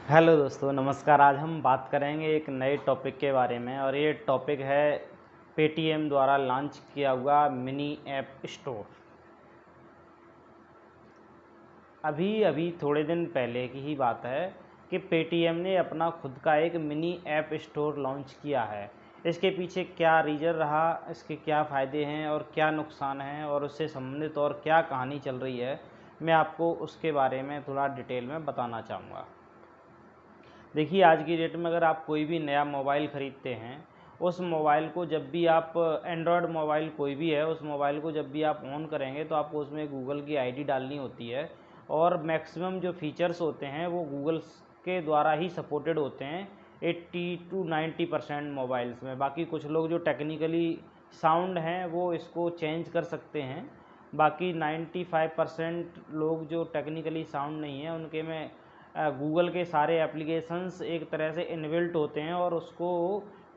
Hello दोस्तों, नमस्कार। आज हम बात करेंगे एक नए टॉपिक के बारे में और ये टॉपिक है पेटीएम द्वारा लॉन्च किया हुआ मिनी ऐप स्टोर। अभी अभी थोड़े दिन पहले की ही बात है कि पेटीएम ने अपना खुद का एक मिनी ऐप स्टोर लॉन्च किया है। इसके पीछे क्या रीज़न रहा, इसके क्या फ़ायदे हैं और क्या नुकसान हैं और उससे संबंधित और क्या कहानी चल रही है, मैं आपको उसके बारे में थोड़ा डिटेल में बताना चाहूँगा। देखिए, आज की डेट में अगर आप कोई भी नया मोबाइल ख़रीदते हैं, उस मोबाइल को जब भी आप एंड्रॉयड मोबाइल कोई भी है, उस मोबाइल को जब भी आप ऑन करेंगे तो आपको उसमें गूगल की आईडी डालनी होती है और मैक्सिमम जो फीचर्स होते हैं वो गूगल के द्वारा ही सपोर्टेड होते हैं 80 टू 90% मोबाइल्स में। बाकी कुछ लोग जो टेक्निकली साउंड हैं वो इसको चेंज कर सकते हैं। बाकी 95% लोग जो टेक्निकली साउंड नहीं है उनके में गूगल के सारे एप्लीकेशंस एक तरह से इनबिल्ट होते हैं और उसको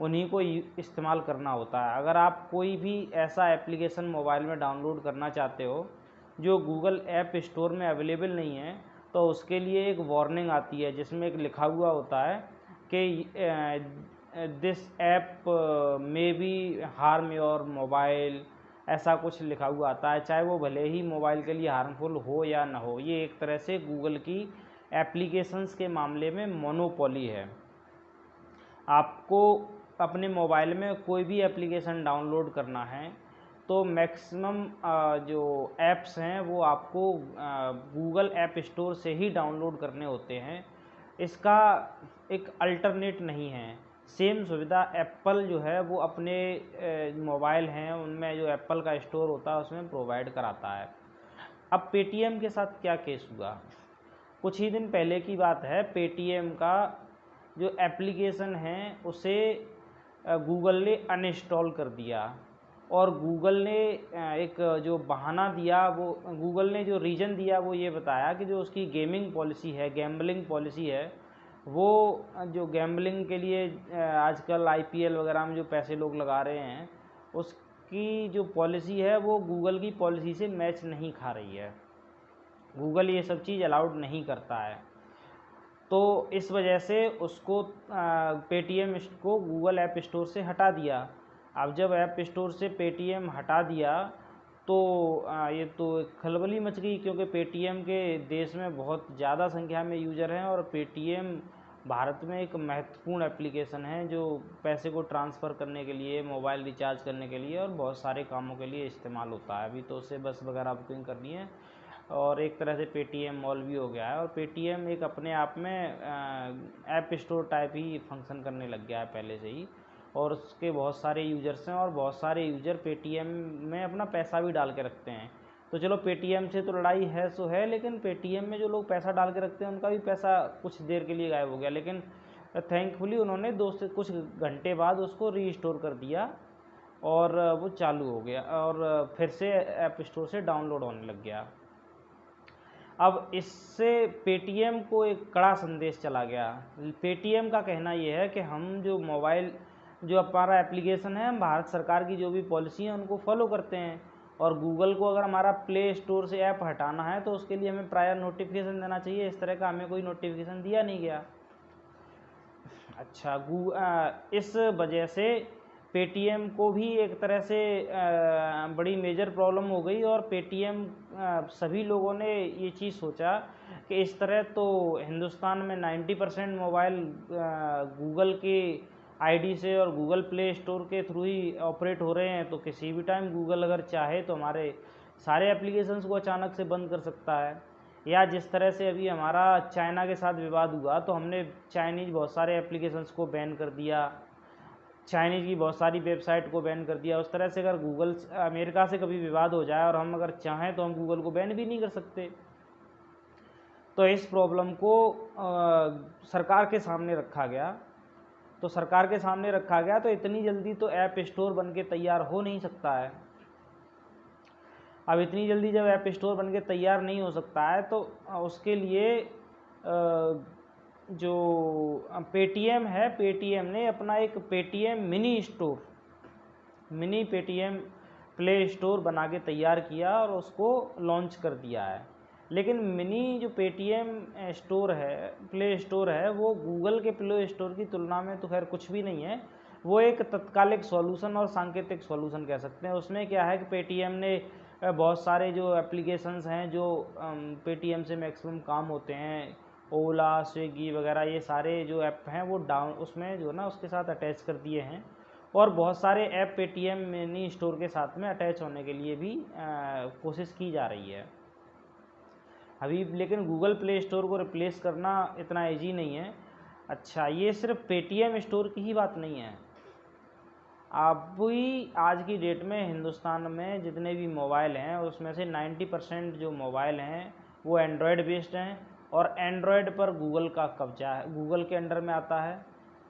उन्हीं को इस्तेमाल करना होता है। अगर आप कोई भी ऐसा एप्लीकेशन मोबाइल में डाउनलोड करना चाहते हो जो गूगल ऐप स्टोर में अवेलेबल नहीं है, तो उसके लिए एक वार्निंग आती है जिसमें एक लिखा हुआ होता है कि this app may be harm your mobile, ऐसा कुछ लिखा हुआ आता है। चाहे वो भले ही मोबाइल के लिए हार्मफुल हो या ना हो, ये एक तरह से गूगल की एप्लीकेशंस के मामले में मोनोपोली है। आपको अपने मोबाइल में कोई भी एप्लीकेशन डाउनलोड करना है तो मैक्सिमम जो ऐप्स हैं वो आपको गूगल ऐप स्टोर से ही डाउनलोड करने होते हैं। इसका एक अल्टरनेट नहीं है। सेम सुविधा एप्पल जो है वो अपने मोबाइल हैं उनमें जो एप्पल का स्टोर होता है उसमें प्रोवाइड कराता है। अब पेटीएम के साथ क्या केस हुआ, कुछ ही दिन पहले की बात है। पेटीएम का जो एप्लीकेशन है उसे गूगल ने अनइंस्टॉल कर दिया और गूगल ने एक जो बहाना दिया, वो गूगल ने जो रीज़न दिया वो ये बताया कि जो उसकी गेमिंग पॉलिसी है, गैम्बलिंग पॉलिसी है, वो जो गैम्बलिंग के लिए आजकल आईपीएल वगैरह में जो पैसे लोग लगा रहे हैं उसकी जो पॉलिसी है वो गूगल की पॉलिसी से मैच नहीं खा रही है। गूगल ये सब चीज़ अलाउड नहीं करता है, तो इस वजह से उसको पेटीएम को गूगल ऐप स्टोर से हटा दिया। अब जब ऐप स्टोर से पेटीएम हटा दिया तो ये तो एक खलबली मच गई, क्योंकि पेटीएम के देश में बहुत ज़्यादा संख्या में यूज़र हैं और पेटीएम भारत में एक महत्वपूर्ण एप्लीकेशन है जो पैसे को ट्रांसफ़र करने के लिए, मोबाइल रिचार्ज करने के लिए और बहुत सारे कामों के लिए इस्तेमाल होता है। अभी तो उससे बस वगैरह बुकिंग करनी है और एक तरह से पेटीएम मॉल भी हो गया है और पेटीएम एक अपने आप में ऐप स्टोर टाइप ही फंक्शन करने लग गया है पहले से ही, और उसके बहुत सारे यूज़र्स हैं और बहुत सारे यूज़र पेटीएम में अपना पैसा भी डाल के रखते हैं। तो चलो, पेटीएम से तो लड़ाई है सो है, लेकिन पेटीएम में जो लोग पैसा डाल के रखते हैं उनका भी पैसा कुछ देर के लिए गायब हो गया, लेकिन थैंकफुली उन्होंने 2 से कुछ घंटे बाद उसको रीस्टोर कर दिया और वो चालू हो गया और फिर से ऐप स्टोर से डाउनलोड होने लग गया। अब इससे पेटीएम को एक कड़ा संदेश चला गया। पेटीएम का कहना ये है कि हम जो मोबाइल, जो हमारा एप्लीकेशन है, हम भारत सरकार की जो भी पॉलिसी है उनको फॉलो करते हैं और गूगल को अगर हमारा प्ले स्टोर से ऐप हटाना है तो उसके लिए हमें प्रायर नोटिफिकेशन देना चाहिए। इस तरह का हमें कोई नोटिफिकेशन दिया नहीं गया। अच्छा, इस वजह से पेटीएम को भी एक तरह से बड़ी मेजर प्रॉब्लम हो गई और पेटीएम, सभी लोगों ने ये चीज़ सोचा कि इस तरह तो हिंदुस्तान में 90% मोबाइल गूगल के आईडी से और गूगल प्ले स्टोर के थ्रू ही ऑपरेट हो रहे हैं, तो किसी भी टाइम गूगल अगर चाहे तो हमारे सारे एप्लीकेशंस को अचानक से बंद कर सकता है। या जिस तरह से अभी हमारा चाइना के साथ विवाद हुआ तो हमने चाइनीज़ बहुत सारे एप्लीकेशंस को बैन कर दिया, चाइनीज़ की बहुत सारी वेबसाइट को बैन कर दिया। उस तरह से अगर गूगल अमेरिका से कभी विवाद हो जाए और हम अगर चाहें तो हम गूगल को बैन भी नहीं कर सकते। तो इस प्रॉब्लम को सरकार के सामने रखा गया। तो सरकार के सामने रखा गया तो इतनी जल्दी तो ऐप स्टोर बन के तैयार हो नहीं सकता है। अब इतनी जल्दी जब ऐप स्टोर बन के तैयार नहीं हो सकता है तो उसके लिए जो पेटीएम है, पेटीएम ने अपना एक Paytm mini store, mini Paytm play store बना के तैयार किया और उसको लॉन्च कर दिया है। लेकिन मिनी जो पेटीएम स्टोर है, प्ले स्टोर है, वो गूगल के प्ले स्टोर की तुलना में तो खैर कुछ भी नहीं है। वो एक तत्कालिक सॉल्यूशन और सांकेतिक सॉल्यूशन कह सकते हैं। उसमें क्या है कि पेटीएम ने बहुत सारे जो एप्लीकेशंस हैं जो पेटीएम से मैक्सिमम काम होते हैं, ओला, स्विगी वगैरह, ये सारे जो ऐप हैं वो डाउन उसमें जो ना उसके साथ अटैच कर दिए हैं। और बहुत सारे ऐप पेटीएम मिनी स्टोर के साथ में अटैच होने के लिए भी कोशिश की जा रही है अभी। लेकिन गूगल प्ले स्टोर को रिप्लेस करना इतना ईजी नहीं है। अच्छा, ये सिर्फ पेटीएम स्टोर की ही बात नहीं है। अभी आज की डेट में हिंदुस्तान में जितने भी मोबाइल हैं उसमें से 90% जो मोबाइल हैं वो एंड्रॉयड बेस्ड हैं, और एंड्रॉयड पर गूगल का कब्जा है, गूगल के अंडर में आता है।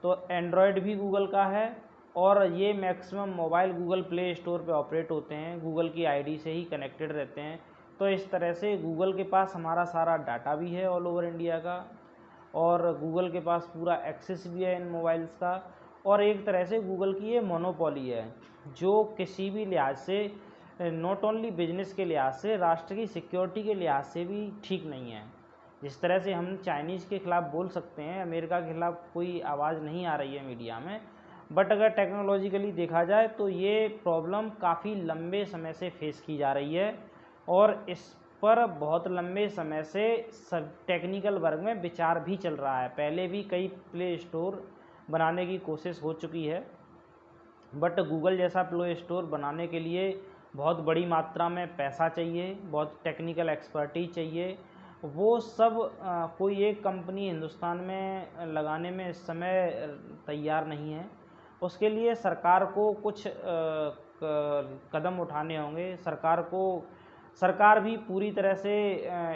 तो एंड्रॉयड भी गूगल का है, और ये maximum mobile Google play store पे ऑपरेट होते हैं, गूगल की आईडी से ही कनेक्टेड रहते हैं। तो इस तरह से गूगल के पास हमारा सारा डाटा भी है ऑल ओवर इंडिया का, और गूगल के पास पूरा एक्सेस भी है इन मोबाइल्स का। और एक तरह से गूगल की ये मोनोपोली है, जो किसी भी लिहाज से, नॉट ओनली बिजनेस के लिहाज से, राष्ट्र की सिक्योरिटी के लिहाज से भी ठीक नहीं है। जिस तरह से हम चाइनीज़ के ख़िलाफ़ बोल सकते हैं, अमेरिका के ख़िलाफ़ कोई आवाज़ नहीं आ रही है मीडिया में, बट अगर टेक्नोलॉजिकली देखा जाए तो ये प्रॉब्लम काफ़ी लंबे समय से फेस की जा रही है, और इस पर बहुत लंबे समय से सब टेक्निकल वर्ग में विचार भी चल रहा है। पहले भी कई प्ले स्टोर बनाने की कोशिश हो चुकी है, बट गूगल जैसा प्ले स्टोर बनाने के लिए बहुत बड़ी मात्रा में पैसा चाहिए, बहुत टेक्निकल एक्सपर्टीज चाहिए। वो सब कोई एक कंपनी हिंदुस्तान में लगाने में इस समय तैयार नहीं है। उसके लिए सरकार को कुछ कदम उठाने होंगे। सरकार भी पूरी तरह से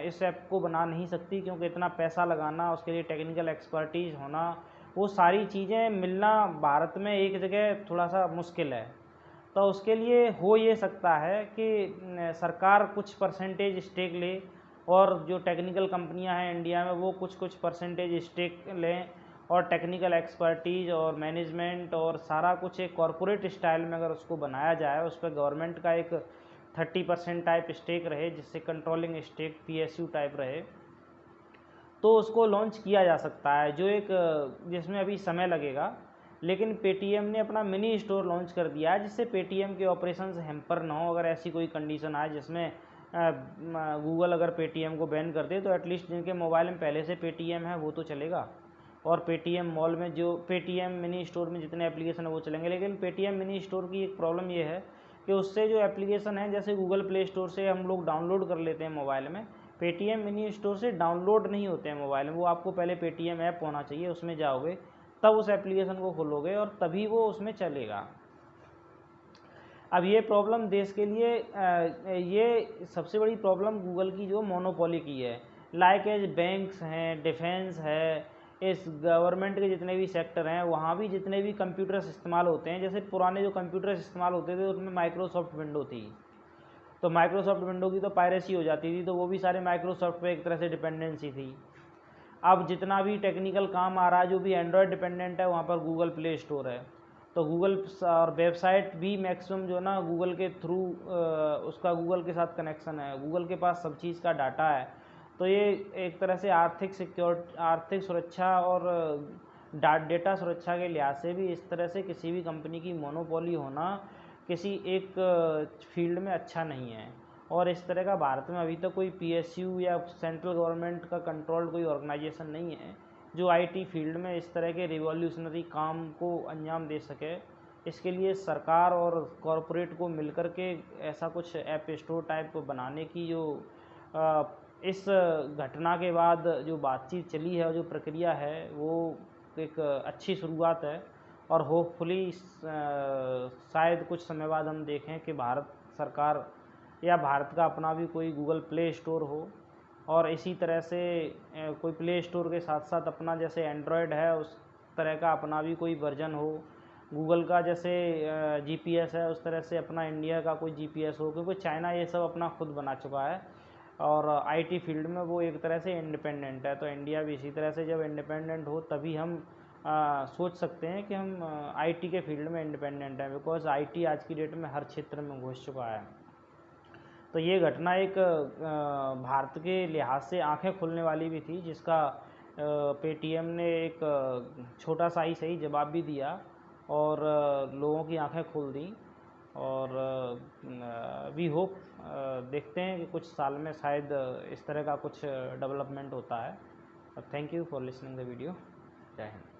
इस ऐप को बना नहीं सकती, क्योंकि इतना पैसा लगाना, उसके लिए टेक्निकल एक्सपर्टीज होना, वो सारी चीज़ें मिलना भारत में एक जगह थोड़ा सा मुश्किल है। तो उसके लिए हो ये सकता है कि सरकार कुछ परसेंटेज स्टेक ले, और जो टेक्निकल कंपनियां हैं इंडिया में वो कुछ परसेंटेज स्टेक लें, और टेक्निकल एक्सपर्टीज और मैनेजमेंट और सारा कुछ एक कॉरपोरेट स्टाइल में अगर उसको बनाया जाए, उस पर गवर्नमेंट का एक 30% टाइप स्टेक रहे, जिससे कंट्रोलिंग स्टेक PSU टाइप रहे, तो उसको लॉन्च किया जा सकता है, जो एक जिसमें अभी समय लगेगा। लेकिन पेटीएम ने अपना मिनी स्टोर लॉन्च कर दिया है, जिससे पेटीएम के ऑपरेशंस हैम्पर ना हो। अगर ऐसी कोई कंडीशन आए जिसमें गूगल अगर पेटीएम को बैन कर दे, तो एटलीस्ट जिनके मोबाइल में पहले से पेटीएम है वो तो चलेगा, और पेटीएम मॉल में जो पेटीएम मिनी स्टोर में जितने एप्लीकेशन है वो चलेंगे। लेकिन पेटीएम मिनी स्टोर की एक प्रॉब्लम ये है कि उससे जो एप्लीकेशन है, जैसे गूगल प्ले स्टोर से हम लोग डाउनलोड कर लेते हैं मोबाइल में, पेटीएम मिनी स्टोर से डाउनलोड नहीं होते हैं मोबाइल में। वो आपको पहले पेटीएम ऐप होना चाहिए, उसमें जाओगे तब उस एप्लीकेशन को खोलोगे और तभी वो उसमें चलेगा। अब ये प्रॉब्लम देश के लिए ये सबसे बड़ी प्रॉब्लम गूगल की जो मोनोपोली की है। लाइक एज बैंक्स हैं, डिफेंस है, इस गवर्नमेंट के जितने भी सेक्टर हैं वहाँ भी जितने भी कंप्यूटर्स इस्तेमाल होते हैं, जैसे पुराने जो कंप्यूटर्स इस्तेमाल होते थे उसमें माइक्रोसॉफ्ट विंडो थी, तो माइक्रोसॉफ्ट विंडो की तो पायरेसी हो जाती थी, तो वो भी सारे माइक्रोसॉफ्ट पे एक तरह से डिपेंडेंसी थी। अब जितना भी टेक्निकल काम आ रहा है, जो भी एंड्रॉयड डिपेंडेंट है, वहाँ पर गूगल प्ले स्टोर है, तो गूगल और वेबसाइट भी मैक्सिमम जो ना गूगल के थ्रू उसका गूगल के साथ कनेक्शन है, गूगल के पास सब चीज़ का डाटा है। तो ये एक तरह से आर्थिक सुरक्षा और डेटा सुरक्षा के लिहाज से भी इस तरह से किसी भी कंपनी की मोनोपोली होना किसी एक फील्ड में अच्छा नहीं है। और इस तरह का भारत में अभी तक कोई PSU या सेंट्रल गवर्नमेंट का कंट्रोल्ड कोई ऑर्गेनाइजेशन नहीं है जो IT फील्ड में इस तरह के रिवॉल्यूशनरी काम को अंजाम दे सके। इसके लिए सरकार और कॉरपोरेट को मिलकर के ऐसा कुछ ऐप स्टोर टाइप बनाने की जो इस घटना के बाद जो बातचीत चली है और जो प्रक्रिया है वो एक अच्छी शुरुआत है। और होपफुली शायद कुछ समय बाद हम देखें कि भारत सरकार या भारत का अपना भी कोई गूगल प्ले स्टोर हो, और इसी तरह से कोई प्ले स्टोर के साथ साथ अपना जैसे एंड्रॉयड है उस तरह का अपना भी कोई वर्जन हो, गूगल का जैसे GPS है उस तरह से अपना इंडिया का कोई GPS हो, क्योंकि चाइना ये सब अपना खुद बना चुका है और IT फील्ड में वो एक तरह से इंडिपेंडेंट है। तो इंडिया भी इसी तरह से जब इंडिपेंडेंट हो तभी हम सोच सकते हैं कि हम IT के फील्ड में इंडिपेंडेंट हैं, बिकॉज IT आज की डेट में हर क्षेत्र में घुस चुका है। तो ये घटना एक भारत के लिहाज से आंखें खोलने वाली भी थी, जिसका पेटीएम ने एक छोटा सा ही सही जवाब भी दिया और लोगों की आंखें खोल दी। और वी होप, देखते हैं कि कुछ साल में शायद इस तरह का कुछ डेवलपमेंट होता है। Thank you for listening the video. जय हिंद।